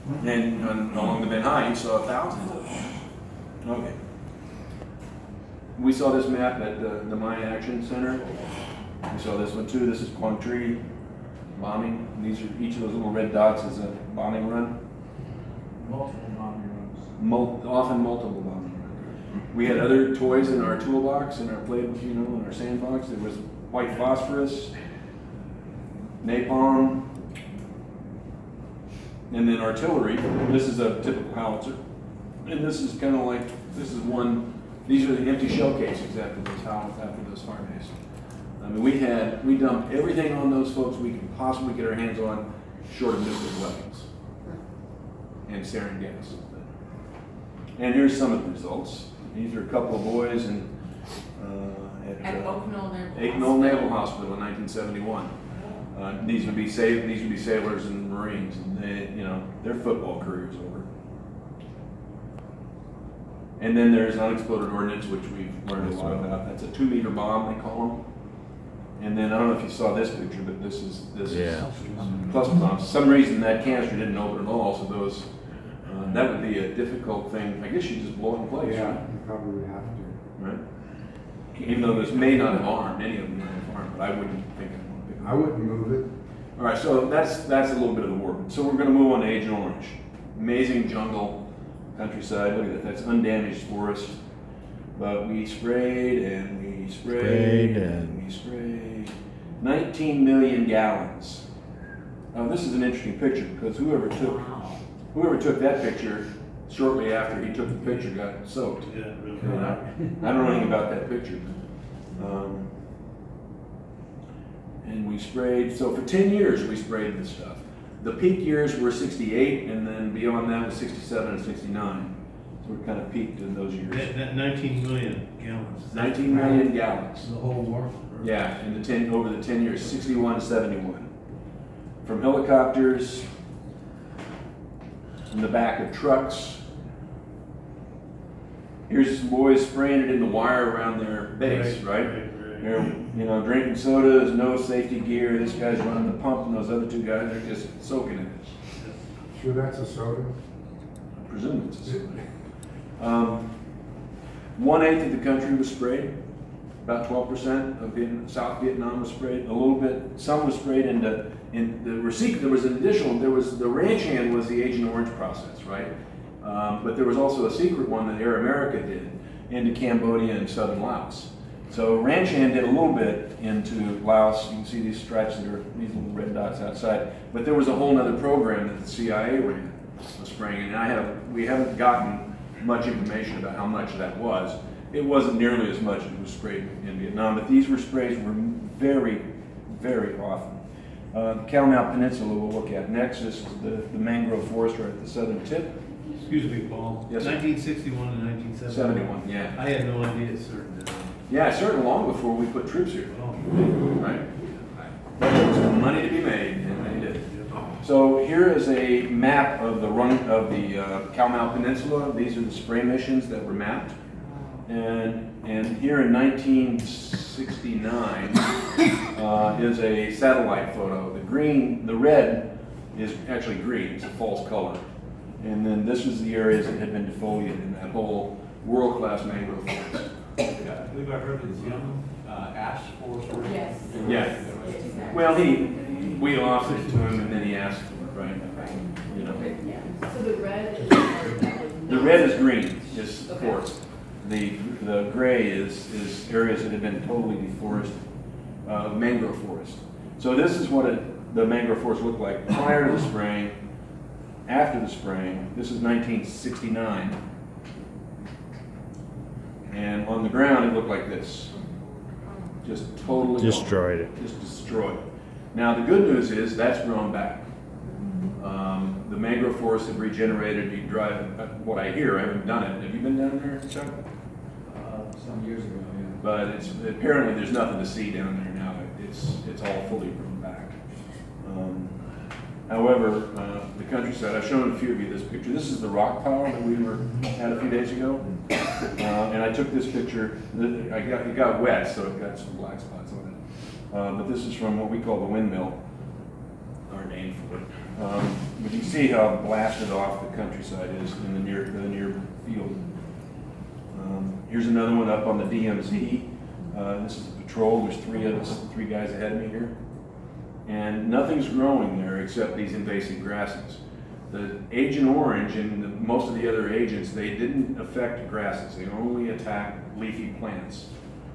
And along the Ben High, you saw thousands of them. Okay. We saw this map at the Maya Action Center. We saw this one too. This is Quang Tri bombing. These are, each of those little red dots is a bombing run. Multiple bombing runs. Often multiple bombing runs. We had other toys in our toolbox, in our play, in our sandbox. There was white phosphorus, napalm, and then artillery. This is a typical howitzer. And this is kind of like, this is one, these are the empty shell casings after those fire bases. I mean, we dumped everything on those folks we could possibly get our hands on, short of nuclear weapons and sarin gas. And here's some of the results. These are a couple of boys at Oak Knoll Oak Knoll Naval Hospital in 1971. These would be sailors and Marines, and their football career's over. And then there's unexploded ordnance, which we've learned a lot about. That's a 2-meter bomb, they call them. And then I don't know if you saw this picture, but this is cluster bombs. For some reason that canister didn't open at all, so those that would be a difficult thing. I guess you just blow it in place. Yeah, Right? you probably would have to. Right. Even though this may not have armed, any of them may have armed, but I wouldn't think I'd want to pick them up. I wouldn't move it. All right, so that's a little bit of the war. So we're going to move on to Agent Orange. Amazing jungle, countryside. Look at that. That's undamaged forest. But we sprayed and we sprayed and we sprayed. 19 million gallons. Now this is an interesting picture because whoever took that picture shortly after he took the picture got soaked. Yeah, really. And I don't know anything about that picture. And we sprayed, so for 10 years we sprayed this stuff. The peak years were 68, and then beyond that was 67 and 69. So we kind of peaked in those years. That 19 million gallons. 19 million gallons. The whole war. Yeah, over the 10 years, 61 to 71. From helicopters, in the back of trucks. Here's some boys spraying it in the wire around their base, right? They're, drinking sodas, no safety gear. This guy's running the pump, and those other two guys are just soaking in it. Sure that's a soda? I presume it's a soda. 1/8 of the country was sprayed. About 12% of South Vietnam was sprayed. A little bit, some was sprayed into. There was an additional. There was the ranch hand was the Agent Orange process, right? But there was also a secret one that Air America did into Cambodia and southern Laos. So ranch hand did a little bit into Laos. You can see these stripes that are these little red dots outside. But there was a whole other program that the CIA ran of spraying, and we haven't gotten much information about how much that was. It wasn't nearly as much as was sprayed in Vietnam, but these sprays were very, very often. The Calamau Peninsula we'll look at next. This is the mangrove forest right at the southern tip. Excuse me, Paul. Yes, sir. 1961 and 1971. 71, yeah. I had no idea it's certain. Yeah, certainly long before we put troops here, Oh, right? But there was money to be made, and they did. So here is a map of the Calamau Peninsula. These are the spray missions that were mapped. And here in 1969 is a satellite photo. The red is actually green. It's a false color. And then this was the areas that had been defoliated in that whole world-class mangrove forest. I believe I heard it's young ash forest. Yes. Yeah. Yes. Well, we offered it to him, and then he asked for it, right? Yeah. So the red is. The red is green, is Okay. forest. The gray is areas that have been totally deforested, mangrove forest. So this is what the mangrove forest looked like prior to the spraying, after the spraying. This is 1969. And on the ground, it looked like this. Just totally Destroyed it. Just destroyed. Now, the good news is that's grown back. The mangrove forests have regenerated. You drive, what I hear, I haven't done it. Have you been down there, Chuck? Some years ago, yeah. But apparently there's nothing to see down there now. It's all fully grown back. However, the countryside, I've shown a few of you this picture. This is the rock pile that we had a few days ago. And I took this picture. It got wet, so it got some black spots on it. But this is from what we call the windmill, our name for it. But you see how blasted off the countryside is in the near field. Here's another one up on the DMZ. This is a patrol. There's three guys ahead of me here. And nothing's growing there except these invasive grasses. The Agent Orange and most of the other agents, they didn't affect grasses. They only attacked leafy plants.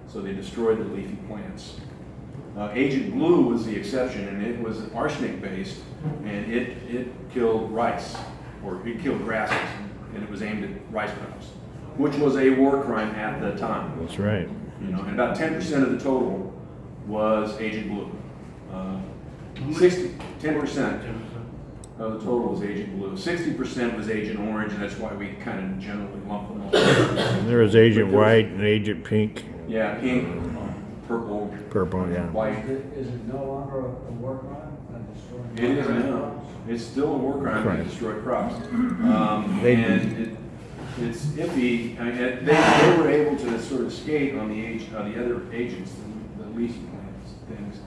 So they destroyed the leafy plants. Agent Blue was the exception, and it was arsenic based, and it killed rice, or it killed grasses, and it was aimed at rice crops, which was a war crime at the time. That's right. You know, and about 10% of the total was Agent Blue. 10% 10%. of the total was Agent Blue. 60% was Agent Orange, and that's why we kind of generally lump them all. There was Agent White and Agent Pink, Yeah, pink, purple, purple, yeah. white. Is it no longer a war crime? It is now. It's still a war crime to destroy crops. They- And it's iffy. I mean, they were able to sort of skate on the other agents, the leaf plants, things,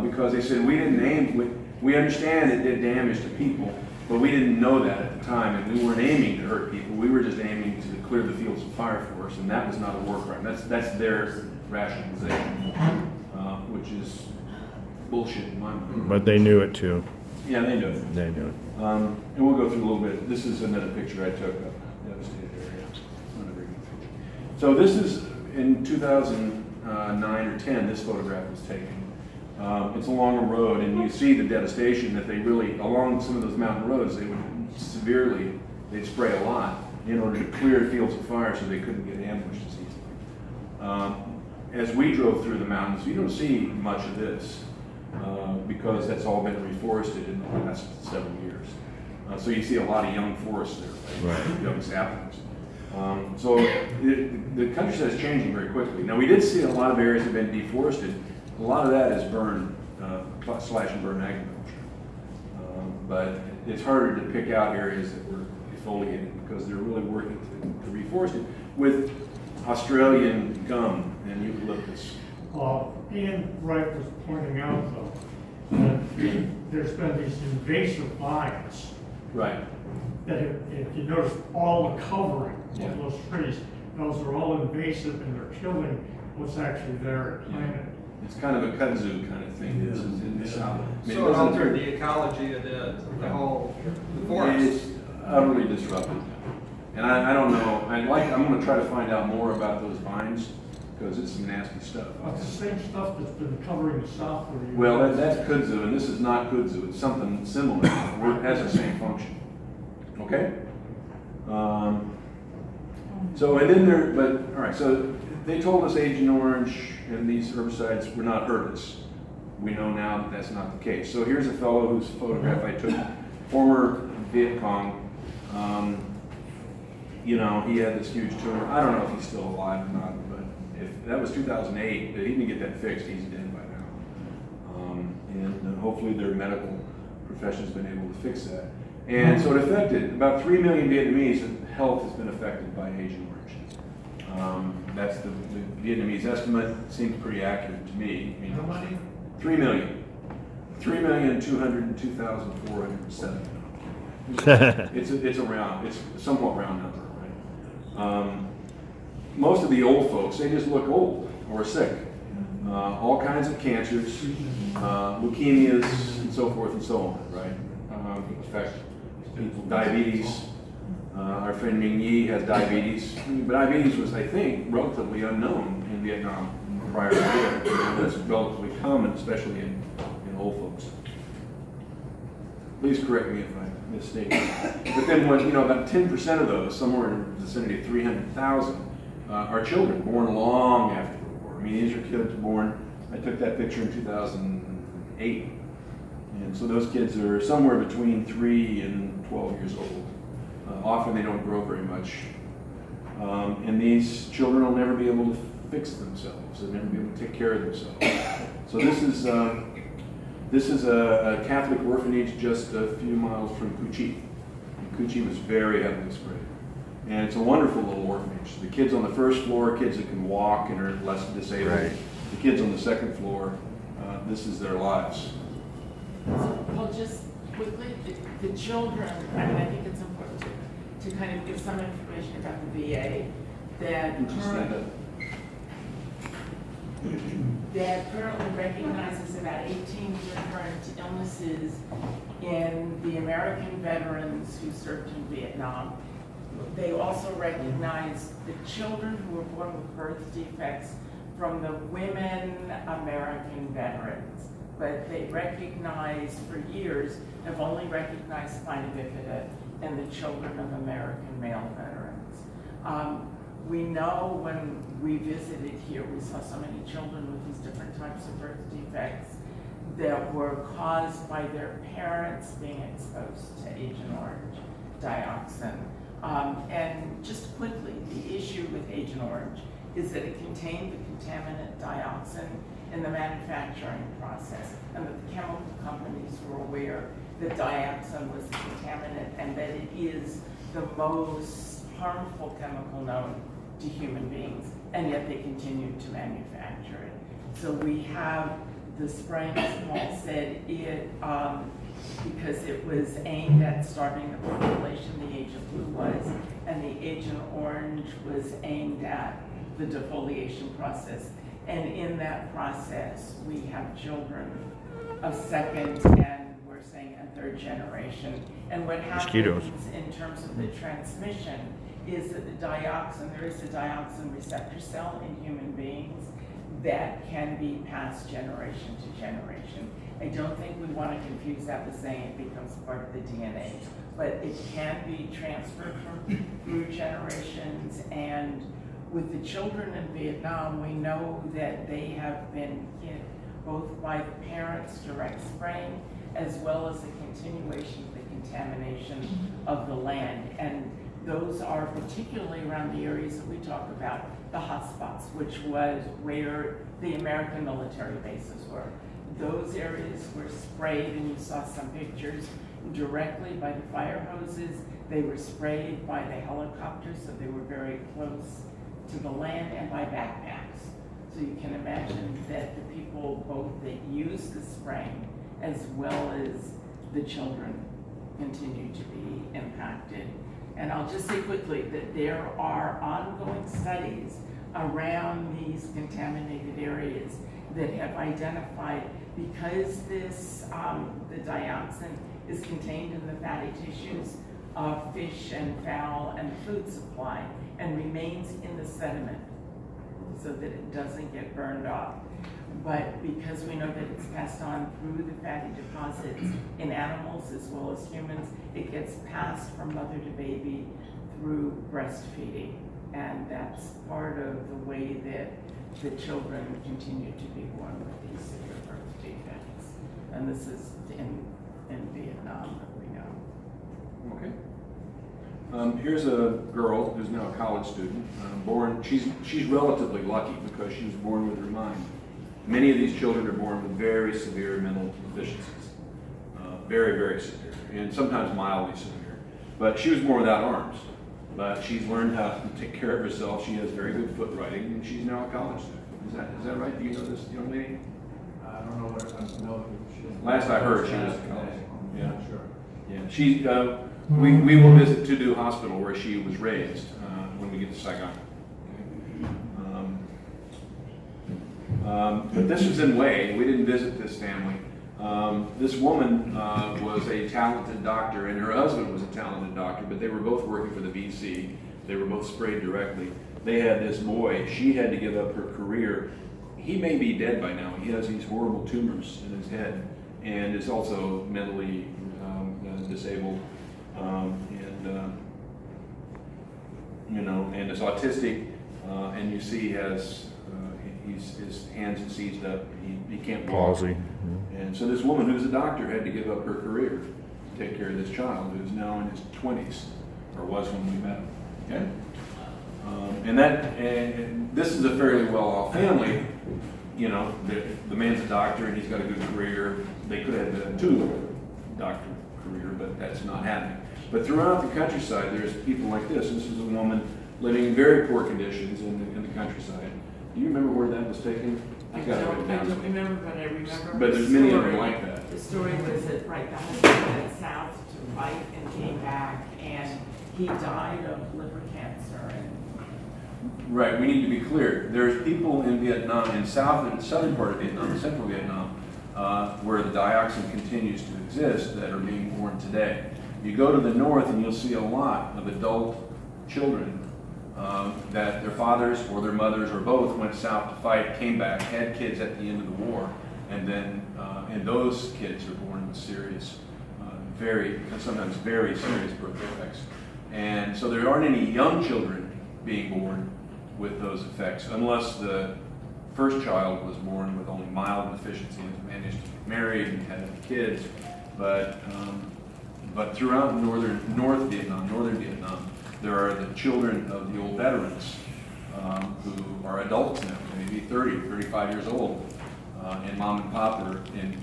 because they said, we didn't aim, we understand it did damage to people, but we didn't know that at the time, and we weren't aiming to hurt people. We were just aiming to clear the fields of fire for us, and that was not a war crime. That's their rationalization, which is bullshit in my mind. But they knew it too. Yeah, they know it. They knew it. And we'll go through a little bit. This is another picture I took of a devastated area. Not a very good picture. So this is in 2009 or 10, this photograph was taken. It's along a road, and you see the devastation that they really, along some of those mountain roads, they would they'd spray a lot in order to clear fields of fire so they couldn't get ambushed as easily. As we drove through the mountains, you don't see much of this. Because that's all been reforested in the last several years. So you see a lot of young forests there, Right. young saplings. So the countryside is changing very quickly. Now we did see a lot of areas that have been deforested. A lot of that is burn, slash and burn agriculture. But it's harder to pick out areas that were defoliated because they're really working to reforest it with Australian gum and eucalyptus. Ian Wright was pointing out, though, that there's been these invasive vines Right. that if you notice all the covering Yeah. of those trees, those are all invasive and they're killing what's actually there at planet. It's kind of a kudzu kind of thing. This is in the south. I mean, So it it doesn't altered hurt. the ecology of the whole forest. It's utterly disrupted. And I don't know, I'm gonna try to find out more about those vines, because it's some nasty stuff. It's the same stuff that's been covering the south where you. Well, that's kudzu, and this is not kudzu, it's something similar, where it has the same function. Okay? So, and then all right, so they told us Agent Orange and these herbicides were not hurt us. We know now that that's not the case. So here's a fellow whose photograph I took, former Viet Cong. You know, he had this huge tumor. I don't know if he's still alive or not, but if that was 2008, if he didn't get that fixed, he's dead by now. And hopefully their medical profession's been able to fix that. And so it affected about 3 million Vietnamese. Health has been affected by Agent Orange. That's the Vietnamese estimate. Seems pretty accurate to me. I mean, How many? 3 million. 3,202,407. It's a somewhat round number, right? Most of the old folks, they just look old or sick. All kinds of cancers, leukemias, and so forth and so on, right? In fact, diabetes. Our friend Ming Yi has diabetes. But diabetes was, I think, relatively unknown in Vietnam prior to the war. That's relatively common, especially in old folks. Please correct me if I mistake. But then when, about 10% of those, somewhere in the vicinity of 300,000, are children born long after the war. I mean, these are kids born, I took that picture in 2008. And so those kids are somewhere between 3 and 12 years old. Often they don't grow very much. And these children will never be able to fix themselves. They'll never be able to take care of themselves. So this is a Catholic orphanage just a few miles from Cu Chi. And Cu Chi was very heavily sprayed. And it's a wonderful little orphanage. The kids on the first floor, kids that can walk and are less disabled. Right. The kids on the second floor, this is their lives. Well, just quickly, the children, I mean, I think it's important to kind of give some information about the VA that currently recognizes about 18 different illnesses in the American veterans who served in Vietnam. They also recognize the children who were born with birth defects from the women American veterans. But they recognize, for years, have only recognized spina bifida in the children of American male veterans. We know when we visited here, we saw so many children with these different types of birth defects that were caused by their parents being exposed to Agent Orange, dioxin. And just quickly, the issue with Agent Orange is that it contained the contaminant dioxin in the manufacturing process, and that the chemical companies were aware that dioxin was the contaminant and that it is the most harmful chemical known to human beings, and yet they continue to manufacture it. So we have the spraying, as Paul said, because it was aimed at starving the population, the Agent Blue was, and the Agent Orange was aimed at the defoliation process. And in that process, we have children of second and we're saying a third generation. And what Mosquitoes. happens in terms of the transmission is that the dioxin, there is a dioxin receptor cell in human beings that can be passed generation to generation. I don't think we want to confuse that with saying it becomes part of the DNA, but it can be transferred through generations. And with the children in Vietnam, we know that they have been hit both by the parents' direct spraying as well as the continuation of the contamination of the land. And those are particularly around the areas that we talk about, the hotspots, which was where the American military bases were. Those areas were sprayed, and you saw some pictures, directly by the fire hoses. They were sprayed by the helicopters, so they were very close to the land, and by backpacks. So you can imagine that the people both that used the spraying as well as the children continue to be impacted. And I'll just say quickly that there are ongoing studies around these contaminated areas that have identified, because this, the dioxin is contained in the fatty tissues of fish and fowl and food supply and remains in the sediment so that it doesn't get burned off. But because we know that it's passed on through the fatty deposits in animals as well as humans, it gets passed from mother to baby through breastfeeding. And that's part of the way that the children continue to be born with these severe birth defects. And this is in Vietnam that we know. Okay. Here's a girl who's now a college student, born, she's relatively lucky because she was born with her mind. Many of these children are born with very severe mental deficiencies, very, very severe, and sometimes mildly severe. But she was born without arms, but she's learned how to take care of herself. She has very good foot writing, and she's now a college student. Is that right? Do you know this young lady? I don't know what, I know she. Last I heard, she was a college. Yeah. Sure. Yeah. She, we will visit Tudu Hospital where she was raised when we get to Saigon. But this was in Hue. We didn't visit this family. This woman was a talented doctor, and her husband was a talented doctor, but they were both working for the VC. They were both sprayed directly. They had this boy. She had to give up her career. He may be dead by now. He has these horrible tumors in his head and is also mentally disabled. And is autistic, and you see he has his hands are seized up. He can't walk. Palsy. And so this woman who's a doctor had to give up her career to take care of this child who's now in his 20s, or was when we met him. Okay? And this is a fairly well-off family. You know, the man's a doctor and he's got a good career. They could have had a two-doctor career, but that's not happening. But throughout the countryside, there's people like this. This is a woman living in very poor conditions in the countryside. Do you remember where that was taken? I got it written down. don't remember, but I remember. But there's many of them like that. The story was that, right, the husband had south to fight and came back, and he died of liver cancer. And Right, we need to be clear. There's people in Vietnam, in southern part of Vietnam, central Vietnam, where the dioxin continues to exist that are being born today. You go to the north and you'll see a lot of adult children that their fathers or their mothers or both went south to fight, came back, had kids at the end of the war, and then and those kids are born with serious, sometimes very serious birth defects. And so there aren't any young children being born with those effects, unless the first child was born with only mild deficiency and managed to get married and had kids. But throughout northern Vietnam, there are the children of the old veterans who are adults now, maybe 30, 35 years old, and mom and pop are in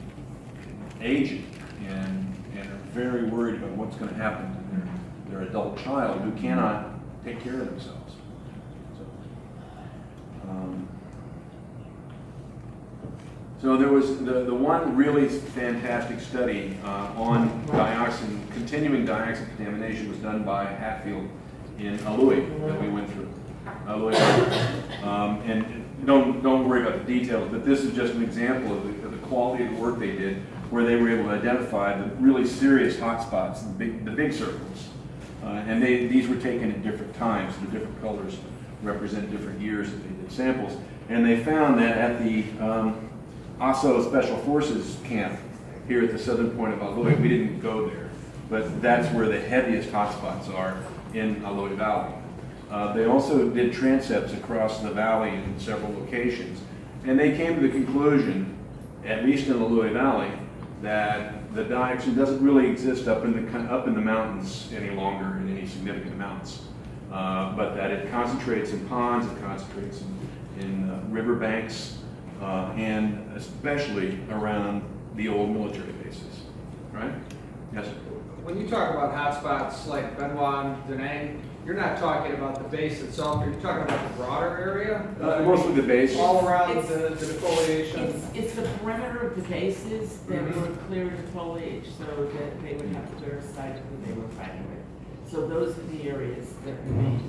aging and are very worried about what's going to happen to their adult child who cannot take care of themselves. So there was the one really fantastic study on continuing dioxin contamination was done by Hatfield in Aloi that we went through. And don't worry about the details, but this is just an example of the quality of the work they did, where they were able to identify the really serious hotspots, the big circles. And these were taken at different times. The different colors represent different years that they did samples. And they found that at the ASO Special Forces camp here at the southern point of Aloi, we didn't go there, but that's where the heaviest hotspots are in Aloi Valley. They also did transepts across the valley in several locations, and they came to the conclusion, at least in Aloi Valley, that the dioxin doesn't really exist up in the mountains any longer in any significant amounts, but that it concentrates in ponds, it concentrates in riverbanks, and especially around the old military bases, right? Yes? When you talk about hotspots like Benoit and Da Nang, you're not talking about the base itself, you're talking about the broader area? Mostly the base. All around It's- the defoliation? it's the perimeter of the bases that were cleared of foliage so that they would have clear sight of who they were fighting with. So those are the areas that remain.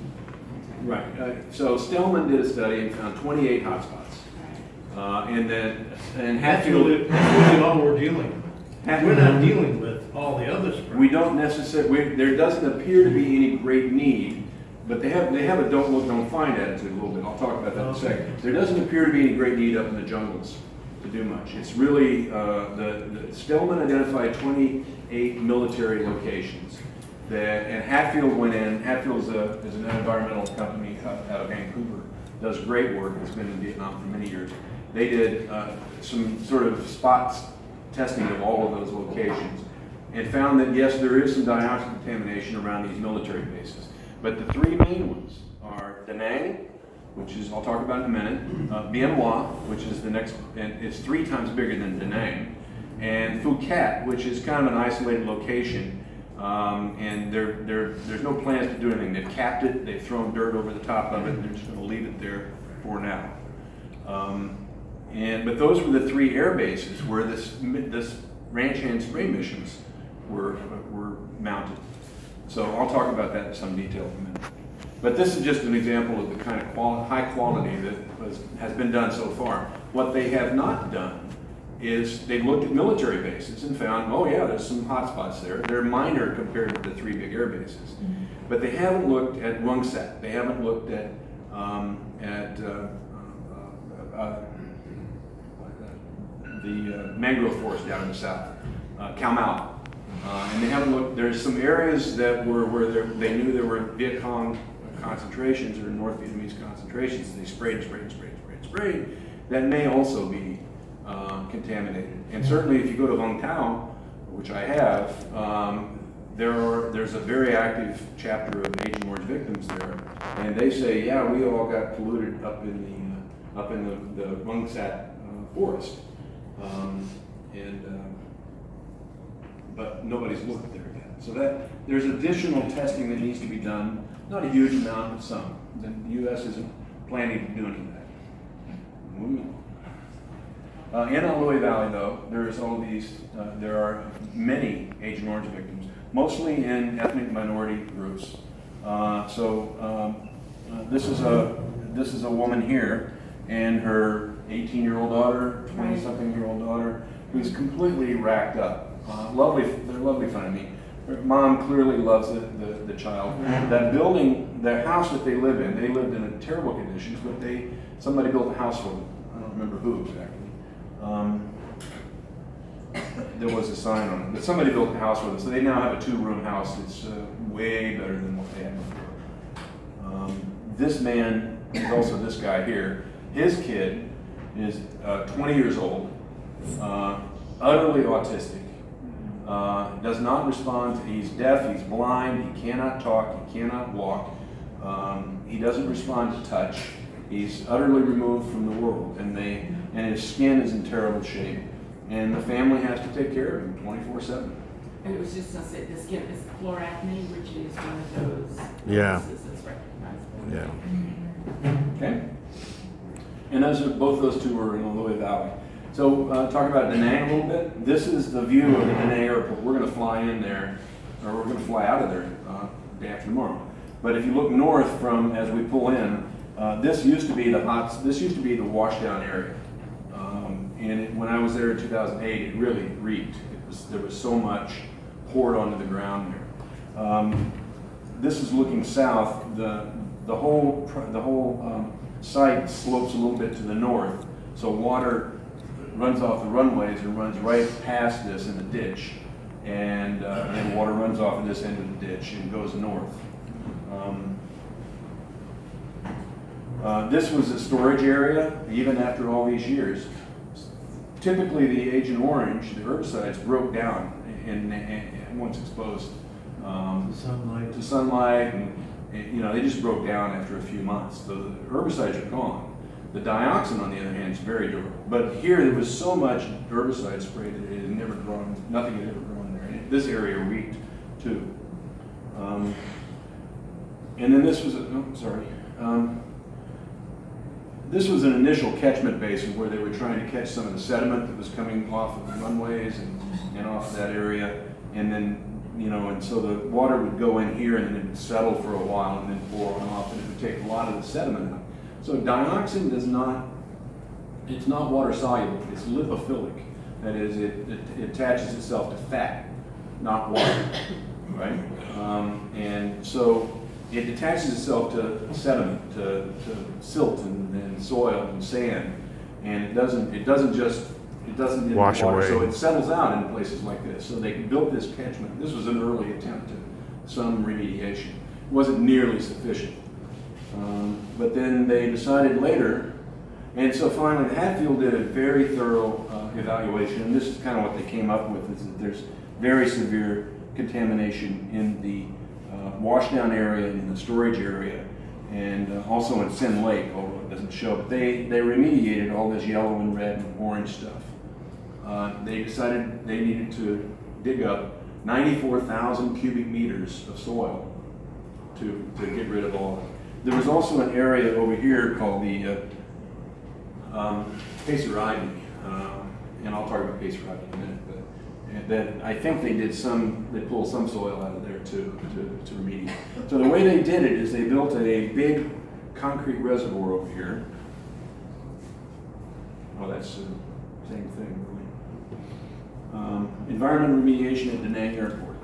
Right. So Stillman did a study and found 28 hotspots. And That's Hatfield, really all we're dealing with. Hatfield- We're not dealing with all the other spread. we don't necessarily, there doesn't appear to be any great need, but they have a don't look, don't find attitude a little bit. I'll talk about that in a second. There doesn't appear to be any great need up in the jungles to do much. It's really, the Stillman identified 28 military locations. And Hatfield went in. Hatfield is an environmental company out of Vancouver. Does great work. It's been in Vietnam for many years. They did some sort of spots testing of all of those locations and found that yes, there is some dioxin contamination around these military bases. But the three main ones are Da Nang, which is I'll talk about in a minute, Bien Hoa, which is the next, and it's 3 times bigger than Da Nang, and Phu Cat, which is kind of an isolated location. And there's no plans to do anything. They've capped it, they've thrown dirt over the top of it, and they're just going to leave it there for now. But those were the 3 air bases where this ranch hand spray missions were mounted. So I'll talk about that in some detail in a minute. But this is just an example of the kind of high quality that has been done so far. What they have not done is they've looked at military bases and found, oh yeah, there's some hot spots there. They're minor compared to the 3 big air bases. But they haven't looked at Vuong Sat. They haven't looked at the mangrove forest down in the south, Khao Mau. And they haven't looked, there's some areas that were where they knew there were Viet Cong concentrations or North Vietnamese concentrations. They sprayed, that may also be contaminated. And certainly if you go to Vung Tau, which I have, there's a very active chapter of Agent Orange victims there, and they say, yeah, we all got polluted up in the Vuong Sat forest, but nobody's looked there yet. So that there's additional testing that needs to be done, not a huge amount, but some. The U.S. isn't planning to do any of that. Moving on. In Aloe Valley, though, there are many Agent Orange victims, mostly in ethnic minority groups. This is a woman here, and her 18-year-old daughter, 20-something-year-old daughter, who's completely racked up. They're lovely family. Her mom clearly loves the child. That building, the house that they live in, they lived in terrible conditions, but somebody built a house for them. I don't remember who exactly. There was a sign on it, but somebody built a house for them. So they now have a 2-room house. It's way better than what they had before. This man is also this guy here. His kid is 20 years old, utterly autistic. Does not respond he's deaf, he's blind, he cannot talk, he cannot walk, he doesn't respond to touch, he's utterly removed from the world, and his skin is in terrible shape, and the family has to take care of him 24/7. And it was just to say, the skin is chloracne, which is one of those Yeah. illnesses that's recognizable. Yeah. Okay? And both those two were in Aloe Valley. So talk about Da Nang a little bit. This is the view of the Da Nang airport. We're going to fly in there, or we're going to fly out of there day after tomorrow. But if you look north from as we pull in, this used to be the washdown area. When I was there in 2008, it really reeked. There was so much poured onto the ground there. This is looking south. The whole site slopes a little bit to the north, so water runs off the runways and runs right past this in the ditch, and then water runs off of this end of the ditch and goes north. This was a storage area, even after all these years. Typically, the Agent Orange, the herbicides, broke down and once exposed to sunlight, and they just broke down after a few months. So the herbicides are gone. The dioxin, on the other hand, is very durable. But here, there was so much herbicide sprayed that it had never grown, nothing had ever grown there. And this area reeked, too. And then this was, this was an initial catchment basin where they were trying to catch some of the sediment that was coming off of the runways and off that area. And then, and so the water would go in here and then it would settle for a while and then pour on off, and it would take a lot of the sediment out. So dioxin it's not water soluble, it's lipophilic. That is, it attaches itself to fat, not water, right? And so it attaches itself to sediment, to silt and soil and sand, and it doesn't hit Wash the water, away. so it settles out in places like this. So they built this catchment. This was an early attempt at some remediation. It wasn't nearly sufficient. But then they decided later, and so finally Hatfield did a very thorough evaluation, and this is kind of what they came up with, is that there's very severe contamination in the washdown area and in the storage area, and also in Sin Lake, although it doesn't show. But they remediated all this yellow and red and orange stuff. They decided they needed to dig up 94,000 cubic meters of soil to get rid of all of it. There was also an area over here called the Pacer Ivy, and I'll talk about Pacer Ivy in a minute, but that I think they pulled some soil out of there to remediate. So the way they did it is they built a big concrete reservoir over here. Oh, that's the same thing, really. Environmental remediation at Da Nang Airport.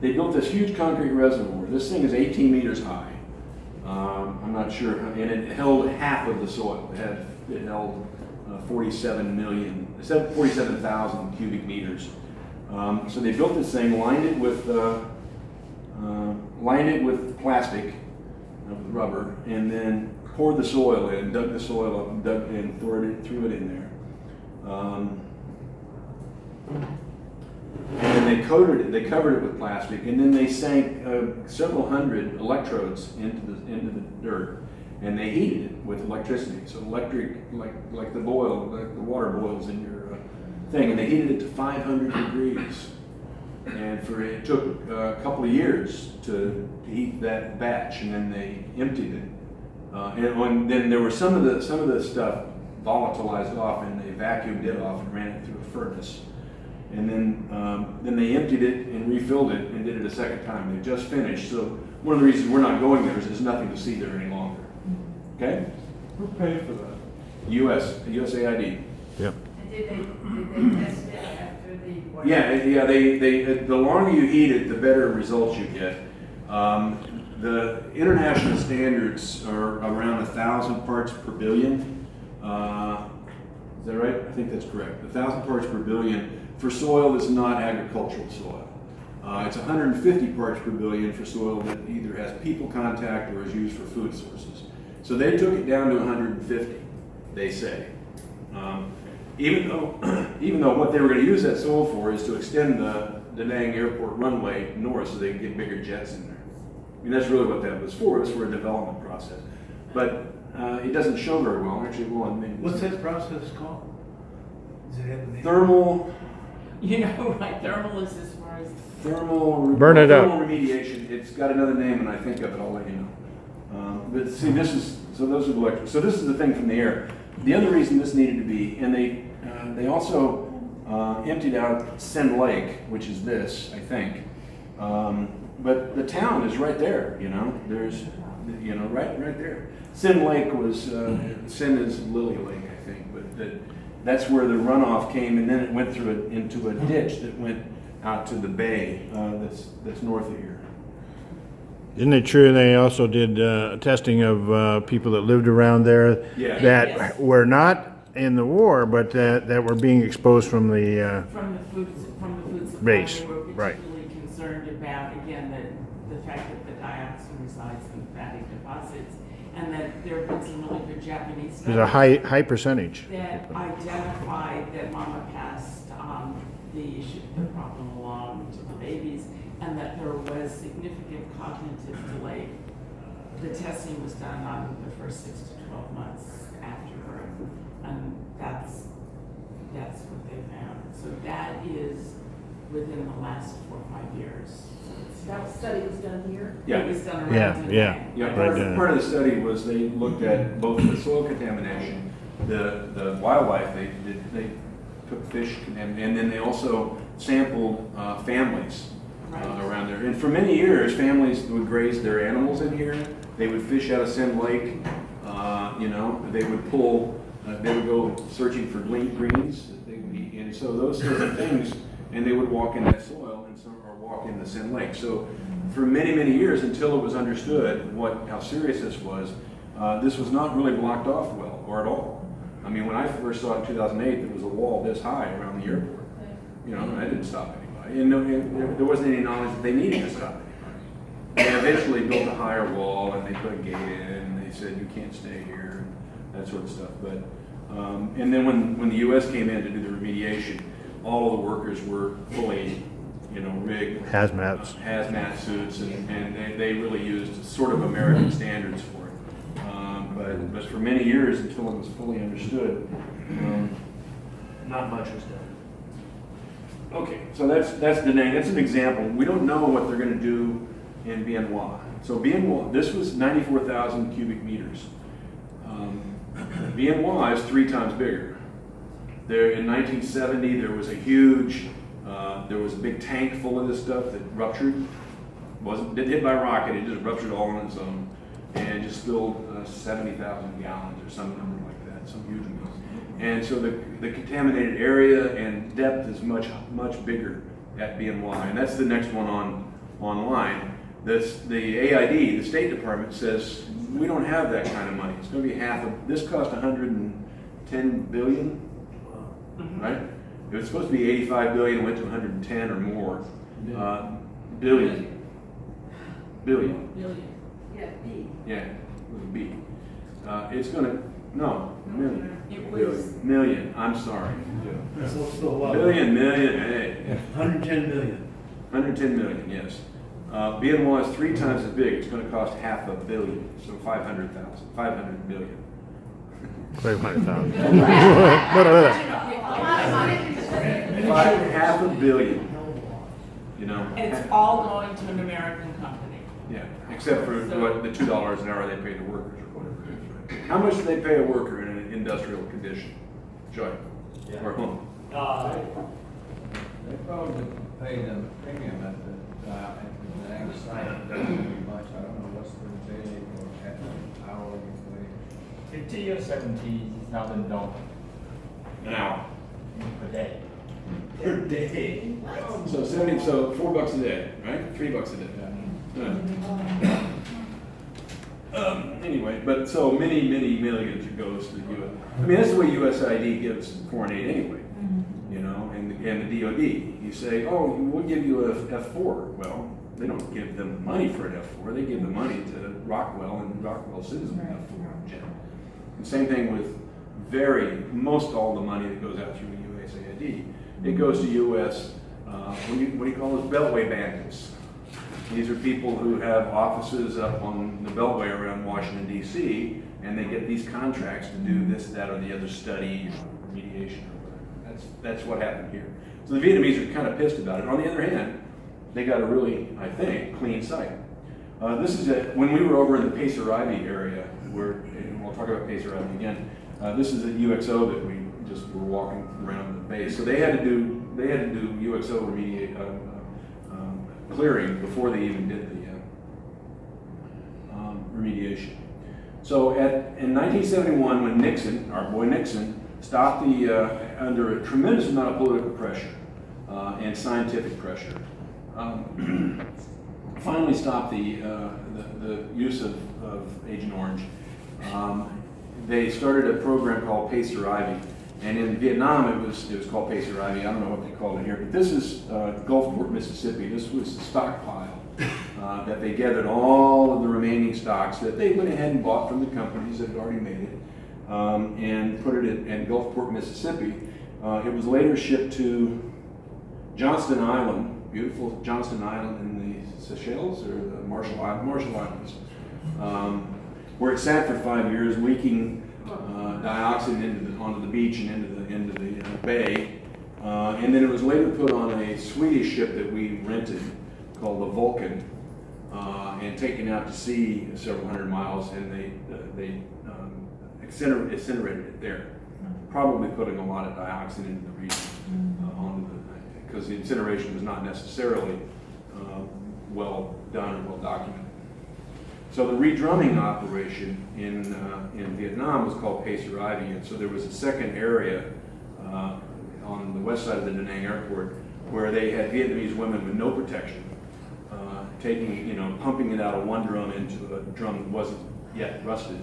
They built this huge concrete reservoir. This thing is 18 meters high. I'm not sure, and it held half of the soil. It held 47,000 cubic meters. So they built this thing, lined it with plastic, with rubber, and then poured the soil in, dug the soil up, and threw it in there. And then they covered it with plastic, and then they sank several hundred electrodes into the dirt, and they heated it with electricity. So electric, like the water boils in your thing, and they heated it to 500 degrees. And it took a couple of years to heat that batch, and then they emptied it. And then there were some of the stuff volatilized off, and they vacuumed it off and ran it through a furnace. And then they emptied it and refilled it and did it a second time. They just finished. So one of the reasons we're not going there is there's nothing to see there any longer. Okay? Who paid for that? USAID. Yep. And did they test it after the? Yeah, the longer you heat it, the better results you get. The international standards are around 1,000 parts per billion. Is that right? I think that's correct. 1,000 parts per billion for soil that's not agricultural soil. It's 150 parts per billion for soil that either has people contact or is used for food sources. So they took it down to 150, they say. Even though what they were going to use that soil for is to extend the Da Nang Airport runway north so they could get bigger jets in there. I mean, that's really what that was for. It was for a development process. But it doesn't show very well. Actually, well, I mean, What's that process called? Does it have a name? thermal You know, right, thermal is as far as. Burn it up. thermal remediation. It's got another name, and I think of it. I'll let you know. But see, those are the electric. So this is the thing from the air. The other reason this needed to be, and they also emptied out Sen Lake, which is this, I think. But the town is right there. There's, right there. Sen Lake was Sen is Lily Lake, I think, but that's where the runoff came, and then it went through into a ditch that went out to the bay that's north of here. Isn't it true they also did testing of people that lived around there Yeah. that Yes. were not in the war, but that were being exposed from the From the food supply. Base, They were right. particularly concerned about, again, the fact that the dioxin resides in fatty deposits, and that there have been some really good Japanese studies. there's a high percentage. That identified that mama passed the problem along to the babies, and that there was significant cognitive delay. The testing was done on the first 6 to 12 months after birth, and that's what they found. So that is within the last 4 or 5 years. That study was done here? It was done around. Yeah, Danang. yeah. Yeah, Right. part of the study was they looked at both the soil contamination, the wildlife. They took fish, and then they also sampled families around there. And for many years, families would graze their animals in here. They would fish out of Sen Lake. They would pull. They would go searching for greens that they would eat, and so those sorts of things. And they would walk in that soil, or walk in the Sen Lake. So for many, many years, until it was understood how serious this was not really blocked off well, or at all. I mean, when I first saw it in 2008, there was a wall this high around the airport. And that didn't stop anybody. And there wasn't any knowledge that they needed to stop anybody. They eventually built a higher wall, and they put a gate in, and they said, you can't stay here, and that sort of stuff. But and then when the U.S. came in to do the remediation, all of the workers were fully, rigged. Hazmat suits, and they really used sort of American standards for it. But for many years, until it was fully understood, not much was done. Okay, so that's Da Nang. That's an example. We don't know what they're going to do in Bien Hoa. So Bien Hoa, this was 94,000 cubic meters. Bien Hoa is 3 times bigger. There in 1970, there was a big tank full of this stuff that ruptured. Didn't hit by a rocket. It just ruptured all on its own, and just spilled 70,000 gallons or some number like that, some huge amount. And so the contaminated area and depth is much bigger at Bien Hoa, and that's the next one online. The AID, the State Department, says we don't have that kind of money. It's going to be half of this. Cost 110 billion. Right? It was supposed to be 85 billion, went to 110 or more. Billion. Yeah, B. Yeah, it was a B. It's gonna, million. It was. Million, I'm sorry. So it's still a lot. Million, hey. 110 million. 110 million, yes. Bien Hoa is 3 times as big. It's gonna cost $500 million, so 500 million. 500,000. $500 million. And it's all going to an American company. Yeah, except for what the $2 an hour they pay the workers or whatever it is. Right? How much do they pay a worker in industrial condition. Joy, or home. They probably pay them premium at the ag site, doesn't pretty much, I don't know what's the daily or hourly wage. 50 or 70,000 dollars An hour. per day. Per day. So so $4 a day, right? $3 a day. Anyway, but so many millions goes to the U.S. I mean, that's the way USAID gives foreign aid anyway, you know, and the DOD. You say, oh, we'll give you a F4. Well, they don't give them money for an F4. They give the money to Rockwell, and Rockwell sends them an F4 jet. The same thing with most all the money that goes out through USAID. It goes to U.S. What do you call those? Beltway bandits. These are people who have offices up on the Beltway around Washington, D.C., and they get these contracts to do this, that, or the other study, or remediation, or whatever. That's what happened here. So the Vietnamese are kind of pissed about it. On the other hand, they got a really, I think, clean site. This is when we were over in the Pacer Ivy area, and we'll talk about Pacer Ivy again. This is at UXO that we just were walking around the base. So they had to do UXO clearing before they even did the remediation. So in 1971, when Nixon, our boy Nixon, stopped under a tremendous amount of political pressure and scientific pressure, finally stopped the use of Agent Orange. They started a program called Pacer Ivy. And in Vietnam, it was called Pacer Ivy. I don't know what they called it here, but this is Gulfport, Mississippi. This was the stockpile that they gathered all of the remaining stocks that they went ahead and bought from the companies that had already made it, and put it in Gulfport, Mississippi. It was later shipped to Johnston Island, beautiful Johnston Island in the Seychelles or the Marshall Islands, where it sat for 5 years, leaking dioxin onto the beach and into the bay, and then it was later put on a Swedish ship that we rented called the Vulcan, and taken out to sea several hundred miles, and they incinerated it there, probably putting a lot of dioxin into the region, because the incineration was not necessarily well done or well documented. So the redrumming operation in Vietnam was called Pacer Ivy, and so there was a second area on the west side of the Da Nang airport where they had Vietnamese women with no protection, pumping it out of one drum into a drum that wasn't yet rusted,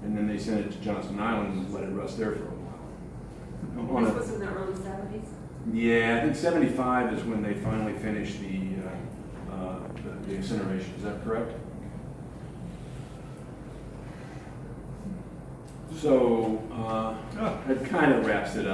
and then they sent it to Johnston Island and let it rust there for a while. This was in the early 70s? Yeah, I think 75 is when they finally finished the incineration. Is that correct? So that kind of wraps it up.